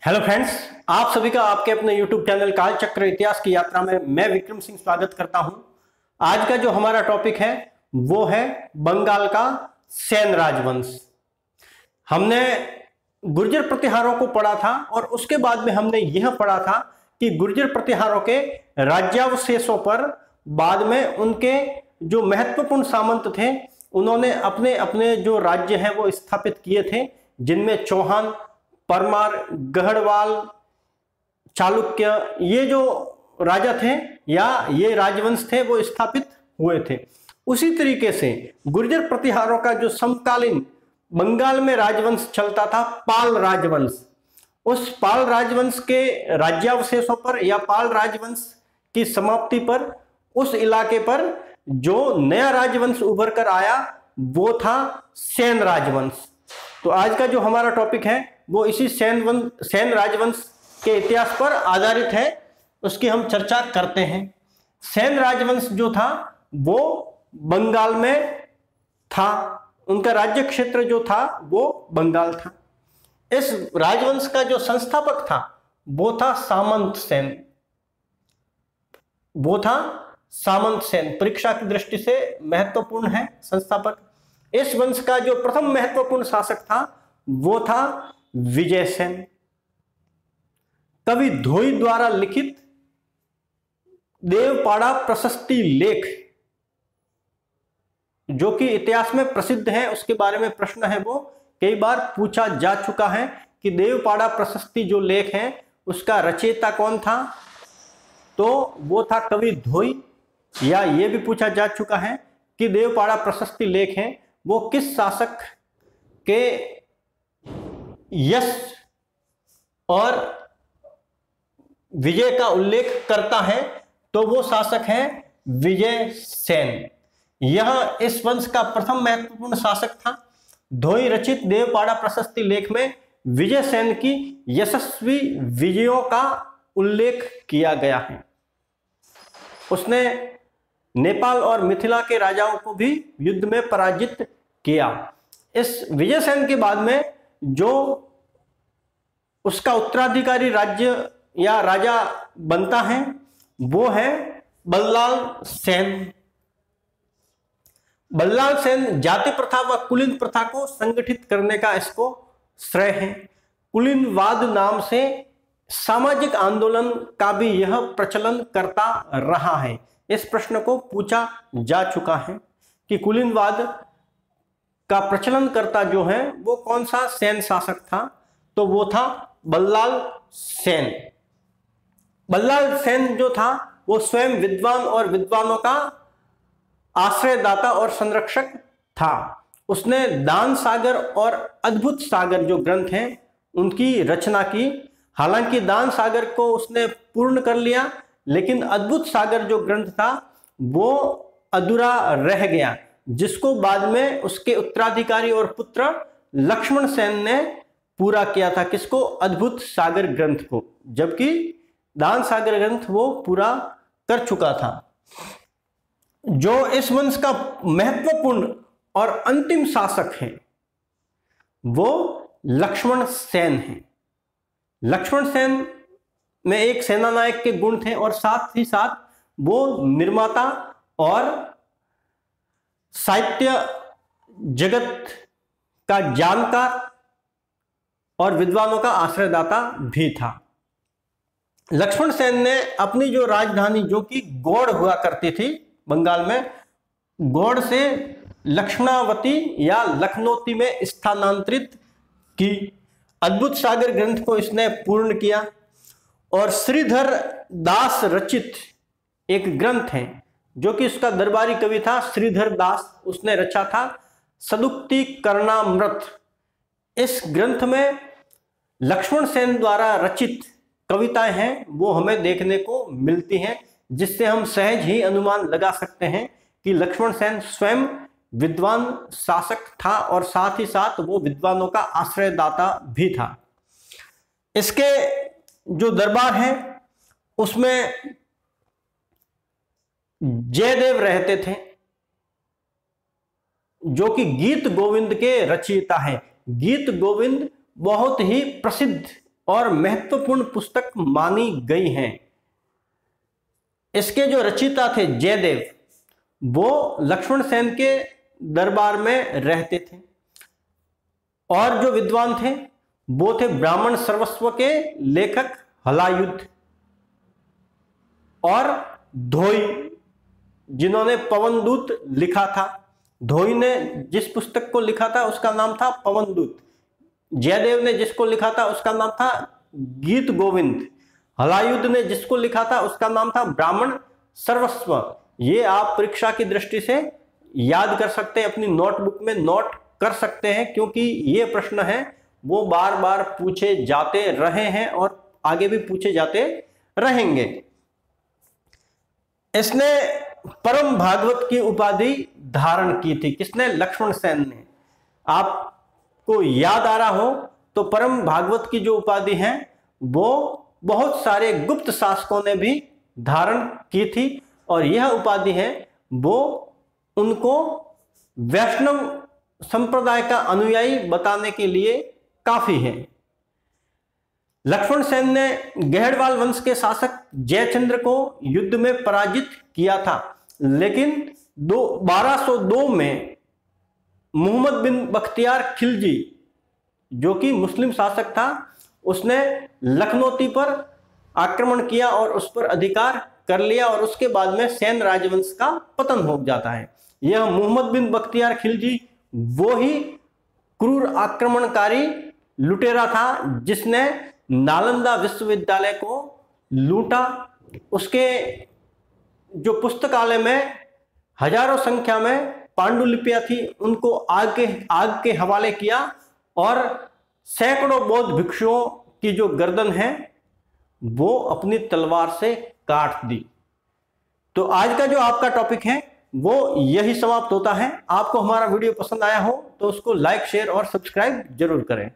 Hello friends, आप सभी का आपके अपने YouTube चैनल कालचक्र इतिहास की यात्रा में मैं विक्रम सिंह स्वागत करता हूं। आज का जो हमारा टॉपिक है वो है बंगाल का सेन राजवंश। हमने गुर्जर प्रतिहारों को पढ़ा था और उसके बाद में हमने यह पढ़ा था कि गुर्जर प्रतिहारों के राज्यावशेषों पर बाद में उनके जो महत्वपूर्ण सामंत थे उन्होंने अपने अपने जो राज्य हैं वो स्थापित किए थे, जिनमें चौहान, परमार, गढ़वाल, चालुक्य, ये जो राजा थे या ये राजवंश थे वो स्थापित हुए थे। उसी तरीके से गुर्जर प्रतिहारों का जो समकालीन बंगाल में राजवंश चलता था, पाल राजवंश, उस पाल राजवंश के राज्यावशेषों पर या पाल राजवंश की समाप्ति पर उस इलाके पर जो नया राजवंश उभर कर आया वो था सेन राजवंश। तो आज का जो हमारा टॉपिक है वो इसी सेन राजवंश के इतिहास पर आधारित है, उसकी हम चर्चा करते हैं। सेन राजवंश जो था वो बंगाल में था, उनका राज्य क्षेत्र जो था वो बंगाल था। इस राजवंश का जो संस्थापक था वो था सामंत सेन, परीक्षा की दृष्टि से महत्वपूर्ण है संस्थापक। इस वंश का जो प्रथम महत्वपूर्ण शासक था वो था विजय सेन। कवि धोई द्वारा लिखित देवपाड़ा प्रशस्ति लेख जो कि इतिहास में प्रसिद्ध है, उसके बारे में प्रश्न है वो कई बार पूछा जा चुका है कि देवपाड़ा प्रशस्ति जो लेख है उसका रचयिता कौन था, तो वो था कवि धोई। या ये भी पूछा जा चुका है कि देवपाड़ा प्रशस्ति लेख है वो किस शासक के यश और विजय का उल्लेख करता है, तो वो शासक है विजय सेन। यह इस वंश का प्रथम महत्वपूर्ण शासक था। धोई रचित देवपाड़ा प्रशस्ति लेख में विजय सेन की यशस्वी विजयों का उल्लेख किया गया है। उसने नेपाल और मिथिला के राजाओं को भी युद्ध में पराजित किया। इस विजय सेन के बाद में जो उसका उत्तराधिकारी राज्य या राजा बनता है वो है बल्लाल सेन। बल्लाल सेन जाति प्रथा व कुलीन प्रथा को संगठित करने का इसको श्रेय है। कुलीनवाद नाम से सामाजिक आंदोलन का भी यह प्रचलन करता रहा है। इस प्रश्न को पूछा जा चुका है कि कुलीनवाद का प्रचलन करता जो है वो कौन सा सेन शासक था, तो वो था बल्लाल सेन। बल्लाल सेन जो था वो स्वयं विद्वान और विद्वानों का आश्रयदाता और संरक्षक था। उसने दान सागर और अद्भुत सागर जो ग्रंथ हैं उनकी रचना की। हालांकि दान सागर को उसने पूर्ण कर लिया, लेकिन अद्भुत सागर जो ग्रंथ था वो अधूरा रह गया, जिसको बाद में उसके उत्तराधिकारी और पुत्र लक्ष्मण सेन ने पूरा किया था। किसको? अद्भुत सागर ग्रंथ को, जबकि दान सागर ग्रंथ वो पूरा कर चुका था। जो इस वंश का महत्वपूर्ण और अंतिम शासक है वो लक्ष्मण सेन है। लक्ष्मण सेन में एक सेनानायक के गुण थे और साथ ही साथ वो निर्माता और साहित्य जगत का जानकार और विद्वानों का आश्रयदाता भी था। लक्ष्मण सेन ने अपनी जो राजधानी जो कि गौड़ हुआ करती थी बंगाल में, गौड़ से लक्ष्मणावती या लखनौती में स्थानांतरित की। अद्भुत सागर ग्रंथ को इसने पूर्ण किया और श्रीधर दास रचित एक ग्रंथ है जो कि उसका दरबारी कवि था श्रीधर दास, उसने रचा था सदुक्ति करणामृत। इस ग्रंथ में लक्ष्मण सेन द्वारा रचित कविताएं हैं वो हमें देखने को मिलती हैं, जिससे हम सहज ही अनुमान लगा सकते हैं कि लक्ष्मण सेन स्वयं विद्वान शासक था और साथ ही साथ वो विद्वानों का आश्रयदाता भी था। इसके जो दरबार है उसमें जयदेव रहते थे जो कि गीत गोविंद के रचयिता हैं। गीत गोविंद बहुत ही प्रसिद्ध और महत्वपूर्ण पुस्तक मानी गई हैं। इसके जो रचयिता थे जयदेव, वो लक्ष्मण सेन के दरबार में रहते थे और जो विद्वान थे वो थे ब्राह्मण सर्वस्व के लेखक हलायुध और धोई, जिन्होंने पवनदूत लिखा था। धोई ने जिस पुस्तक को लिखा था उसका नाम था पवनदूत, जयदेव ने जिसको लिखा था उसका नाम था गीत गोविंद, हलायुध ने जिसको लिखा था उसका नाम था ब्राह्मण सर्वस्व। ये आप परीक्षा की दृष्टि से याद कर सकते हैं, अपनी नोटबुक में नोट कर सकते हैं, क्योंकि ये प्रश्न है वो बार बार पूछे जाते रहे हैं और आगे भी पूछे जाते रहेंगे। इसने परम भागवत की उपाधि धारण की थी। किसने? लक्ष्मण सेन ने। आपको याद आ रहा हो तो परम भागवत की जो उपाधि है वो बहुत सारे गुप्त शासकों ने भी धारण की थी और यह उपाधि है वो उनको वैष्णव संप्रदाय का अनुयायी बताने के लिए काफी है। लक्ष्मण सेन ने गहड़वाल वंश के शासक जयचंद्र को युद्ध में पराजित किया था, लेकिन 1202 में मोहम्मद बिन बख्तियार खिलजी, जो कि मुस्लिम शासक था, उसने लखनौती पर आक्रमण किया और उस पर अधिकार कर लिया और उसके बाद में सेन राजवंश का पतन हो जाता है। यह मोहम्मद बिन बख्तियार खिलजी वो ही क्रूर आक्रमणकारी लुटेरा था जिसने नालंदा विश्वविद्यालय को लूटा। उसके जो पुस्तकालय में हजारों संख्या में पांडुलिपियां थी उनको आग के हवाले किया और सैकड़ों बौद्ध भिक्षुओं की जो गर्दन है वो अपनी तलवार से काट दी। तो आज का जो आपका टॉपिक है वो यही समाप्त होता है। आपको हमारा वीडियो पसंद आया हो तो उसको लाइक, शेयर और सब्सक्राइब जरूर करें।